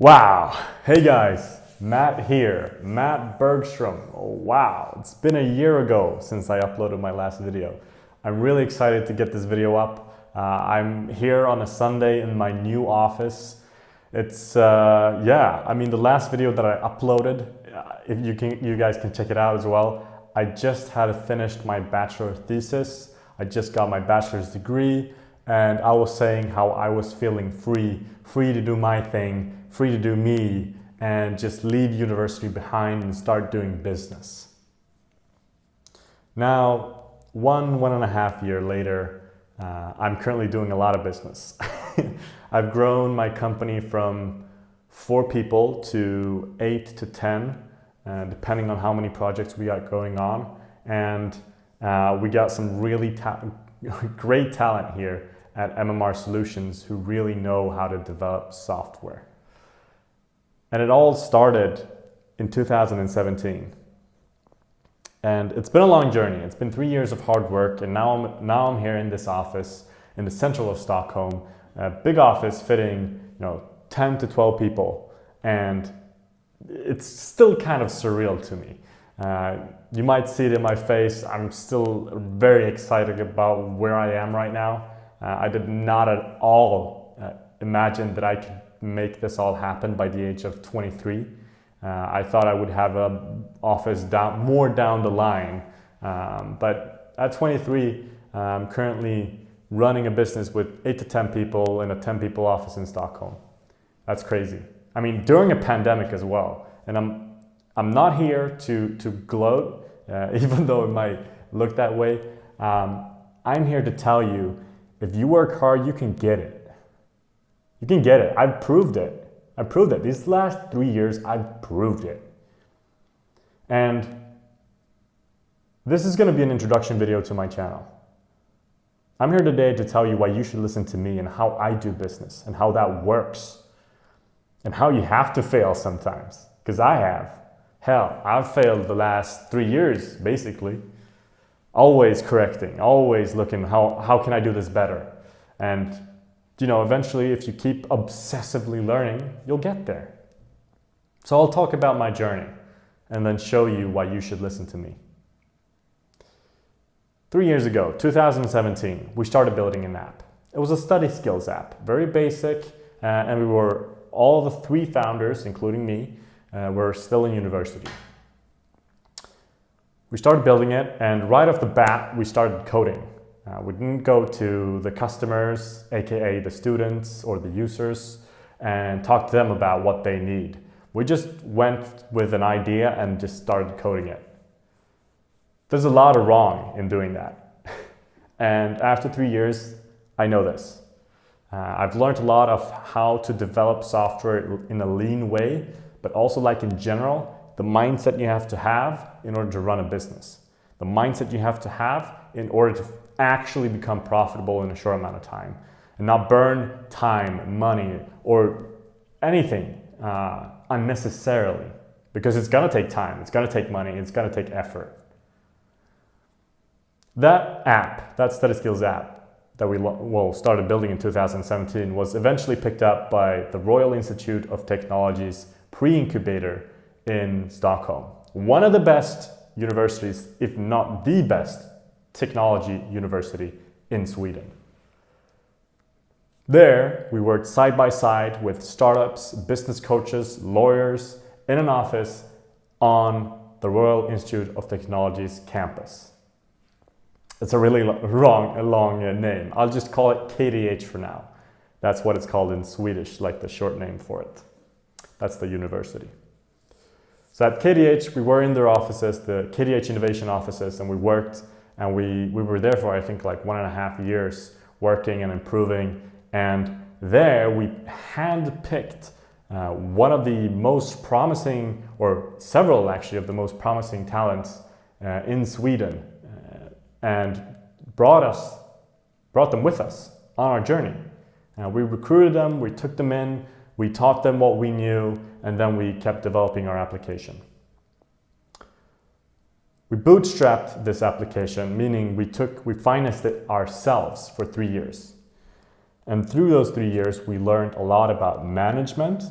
Wow. Hey guys, Matt here, Matt Bergstrom. Oh, wow, it's been a year ago since I uploaded my last video. I'm really excited to get this video up. I'm here on a Sunday in my new office. It's, the last video that I uploaded, if you guys can check it out as well. I just had finished my bachelor thesis. I just got my bachelor's degree, and I was saying how I was feeling free to do my thing, free to do me, and just leave university behind and start doing business. Now, one and a half year later, I'm currently doing a lot of business. I've grown my company from 4 people to 8 to 10, depending on how many projects we got going on. And we got some really great talent here at MMR Solutions who really know how to develop software. And it all started in 2017. And it's been a long journey. It's been 3 years of hard work, and now I'm here in this office in the central of Stockholm, a big office fitting 10 to 12 people, and it's still kind of surreal to me. You might see it in my face. I'm still very excited about where I am right now. I did not at all imagine that I could make this all happen by the age of 23. I thought I would have an office more down the line, but at 23, I'm currently running a business with 8 to 10 people in a 10 people office in Stockholm. That's crazy. I mean, during a pandemic as well. And I'm not here to gloat, even though it might look that way. I'm here to tell you, if you work hard, you can get it. You can get it. I've proved it. These last 3 years, I've proved it. And this is going to be an introduction video to my channel. I'm here today to tell you why you should listen to me and how I do business and how that works and how you have to fail sometimes, because I have. Hell, I've failed the last 3 years, basically. Always correcting, always looking, how can I do this better? And eventually, if you keep obsessively learning, you'll get there. So I'll talk about my journey and then show you why you should listen to me. 3 years ago, 2017, we started building an app. It was a study skills app, very basic, and all the 3 founders, including me, were still in university. We started building it, and right off the bat, we started coding. We didn't go to the customers, aka the students or the users, and talk to them about what they need. We just went with an idea and just started coding it. There's a lot of wrong in doing that. And after 3 years, I know this. I've learned a lot of how to develop software in a lean way, but also like in general, the mindset you have to have in order to run a business. The mindset you have to have in order to actually become profitable in a short amount of time and not burn time, money, or anything unnecessarily, because it's gonna take time, it's gonna take money, it's gonna take effort. That app, that study skills app that we started building in 2017 was eventually picked up by the Royal Institute of Technology's pre-incubator in Stockholm. One of the best universities, if not the best, technology university in Sweden. There, we worked side by side with startups, business coaches, lawyers in an office on the Royal Institute of Technology's campus. It's a really long name. I'll just call it KTH for now. That's what it's called in Swedish, like the short name for it. That's the university. So at KTH, we were in their offices, the KTH innovation offices, and we worked, and we were there for, I think, like 1.5 years working and improving. And there we handpicked one of the most promising, or several actually of the most promising talents in Sweden, and brought them with us on our journey. We recruited them, we took them in, we taught them what we knew, and then we kept developing our application. We bootstrapped this application, meaning we financed it ourselves for 3 years. And through those 3 years, we learned a lot about management,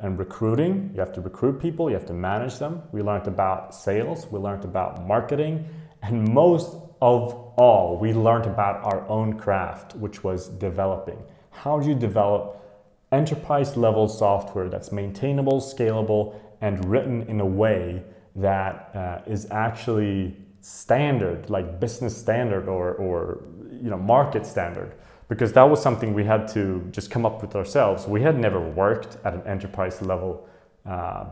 and recruiting. You have to recruit people, you have to manage them. We learned about sales, we learned about marketing, and most of all, we learned about our own craft, which was developing. How do you develop enterprise level software that's maintainable, scalable, and written in a way that is actually standard, like business standard or market standard? Because that was something we had to just come up with ourselves. We had never worked at an enterprise level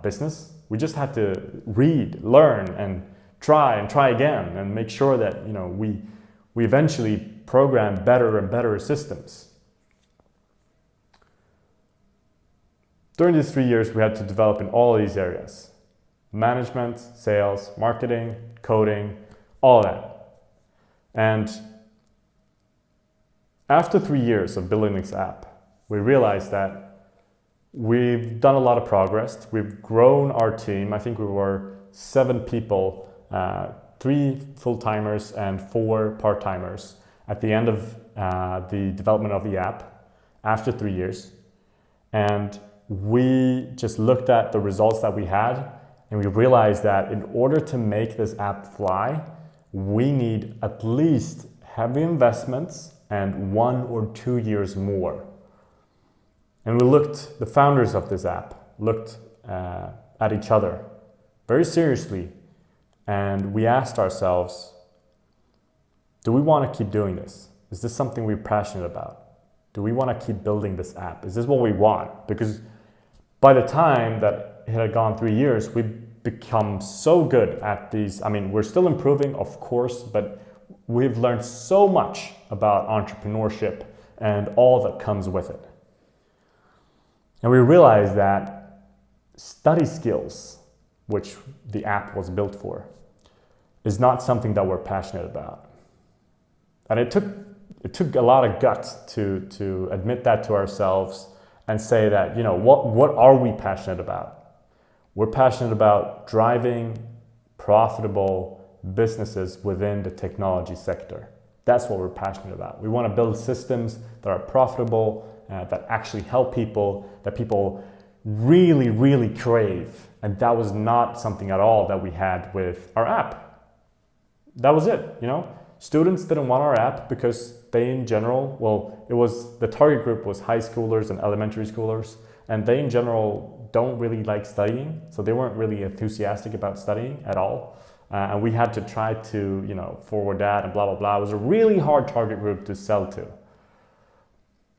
business. We just had to read, learn, and try again, and make sure that we eventually program better and better systems. During these 3 years, we had to develop in all of these areas: management, sales, marketing, coding, all that. And after 3 years of building this app, we realized that we've done a lot of progress. We've grown our team. I think we were 7 people, 3 full-timers and 4 part-timers at the end of the development of the app after 3 years. And we just looked at the results that we had, and we realized that in order to make this app fly, we need at least heavy investments and 1 or 2 years more. And the founders of this app looked at each other very seriously, and we asked ourselves, do we want to keep doing this? Is this something we're passionate about? Do we want to keep building this app? Is this what we want? Because by the time that it had gone 3 years, we've become so good at these. I mean, we're still improving, of course, but we've learned so much about entrepreneurship and all that comes with it. And we realized that study skills, which the app was built for, is not something that we're passionate about. And it took a lot of guts to admit that to ourselves and say that, what are we passionate about? We're passionate about driving profitable businesses within the technology sector. That's what we're passionate about. We want to build systems that are profitable, that actually help people, that people really, really crave. And that was not something at all that we had with our app. That was it, Students didn't want our app because they in general, the target group was high schoolers and elementary schoolers, and they in general don't really like studying, so they weren't really enthusiastic about studying at all. And we had to try to, forward that and blah, blah, blah. It was a really hard target group to sell to.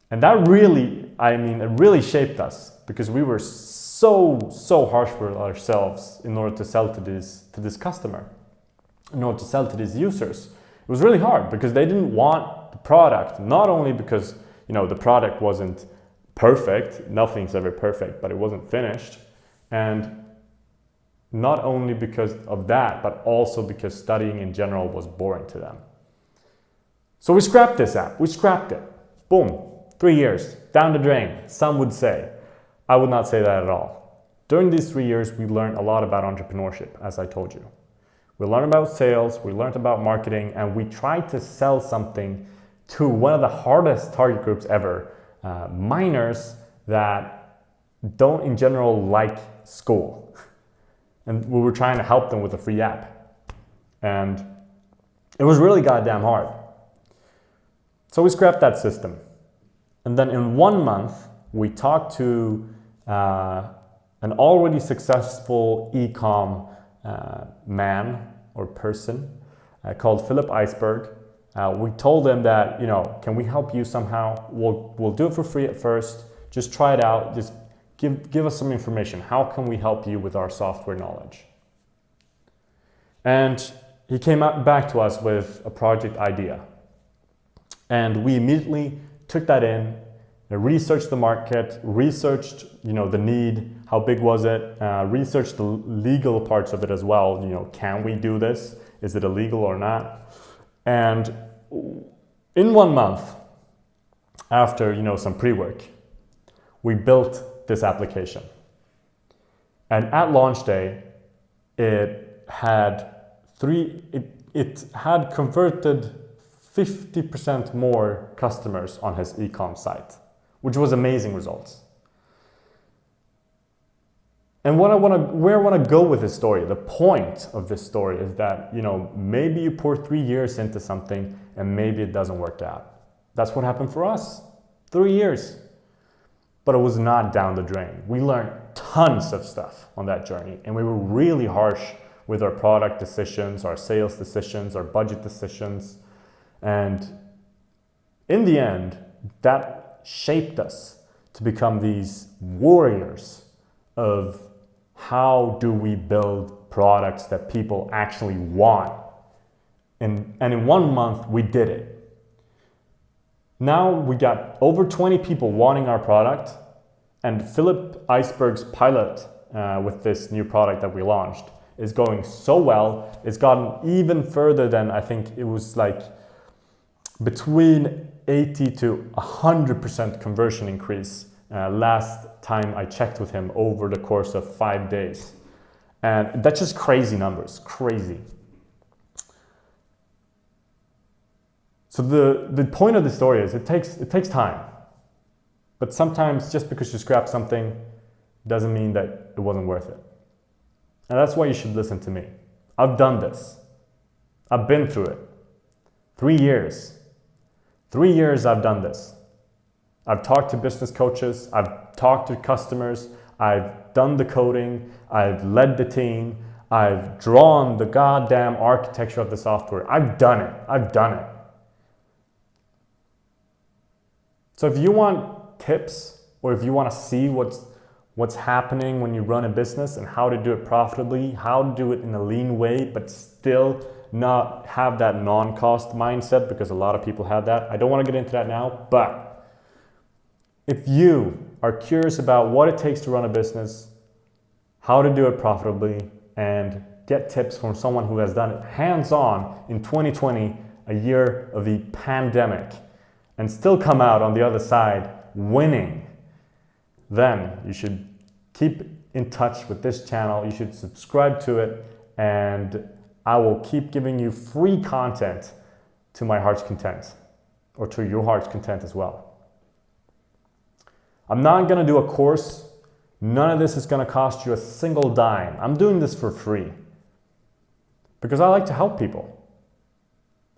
And that really shaped us, because we were so harsh with ourselves in order to sell to this customer, in order to sell to these users. It was really hard because they didn't want the product, not only because, the product wasn't perfect, nothing's ever perfect, but it wasn't finished. And not only because of that, but also because studying in general was boring to them. So we scrapped this app, we scrapped it. Boom, 3 years, down the drain, some would say. I would not say that at all. During these 3 years, we learned a lot about entrepreneurship, as I told you. We learned about sales, we learned about marketing, and we tried to sell something to one of the hardest target groups ever, minors that don't in general like school. And we were trying to help them with a free app. And it was really goddamn hard. So we scrapped that system. And then in 1 month, we talked to an already successful e-com man or person called Philip Iceberg. We told him that, can we help you somehow? We'll do it for free at first. Just try it out. Just give us some information. How can we help you with our software knowledge? And he came back to us with a project idea. And we immediately took that in, researched the market, researched the need, how big was it, researched the legal parts of it as well. Can we do this? Is it illegal or not? And in 1 month, after some pre-work, we built this application. And at launch day, it had converted 50% more customers on his e-com site, which was amazing results. And where I want to go with this story, the point of this story is that, maybe you pour 3 years into something and maybe it doesn't work out. That's what happened for us. 3 years. But it was not down the drain. We learned tons of stuff on that journey, and we were really harsh with our product decisions, our sales decisions, our budget decisions. And in the end, that shaped us to become these warriors of how do we build products that people actually want. And in 1 month, we did it. Now we got over 20 people wanting our product, and Philip Iceberg's pilot with this new product that we launched is going so well. It's gotten even further than, I think it was like between 80 to 100% conversion increase last time I checked with him over the course of 5 days. And that's just crazy numbers, crazy. So the point of the story is it takes time. But sometimes just because you scrap something doesn't mean that it wasn't worth it. And that's why you should listen to me. I've done this. I've been through it. 3 years. 3 years I've done this. I've talked to business coaches. I've talked to customers. I've done the coding. I've led the team. I've drawn the goddamn architecture of the software. I've done it. I've done it. So if you want tips, or if you want to see what's happening when you run a business and how to do it profitably, how to do it in a lean way, but still not have that non-cost mindset, because a lot of people have that. I don't want to get into that now, but if you are curious about what it takes to run a business, how to do it profitably, and get tips from someone who has done it hands-on in 2020, a year of the pandemic, and still come out on the other side winning, then you should keep in touch with this channel. You should subscribe to it, and I will keep giving you free content to my heart's content, or to your heart's content as well. I'm not gonna do a course. None of this is gonna cost you a single dime. I'm doing this for free because I like to help people.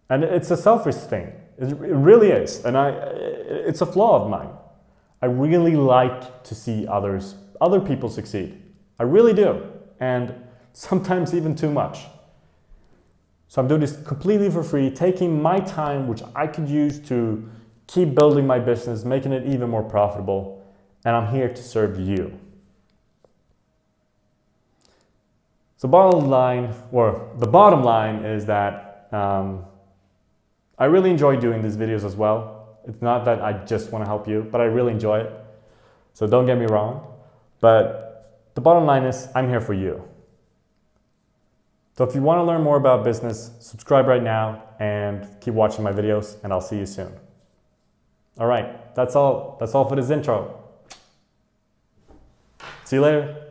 And it's a selfish thing. It really is. And it's a flaw of mine. I really like to see other people succeed. I really do. And sometimes even too much. So I'm doing this completely for free, taking my time, which I could use to keep building my business, making it even more profitable. And I'm here to serve you. So the bottom line is that I really enjoy doing these videos as well. It's not that I just want to help you, but I really enjoy it. So don't get me wrong. But the bottom line is I'm here for you. So if you want to learn more about business, subscribe right now and keep watching my videos, and I'll see you soon. All right, that's all for this intro. See you later.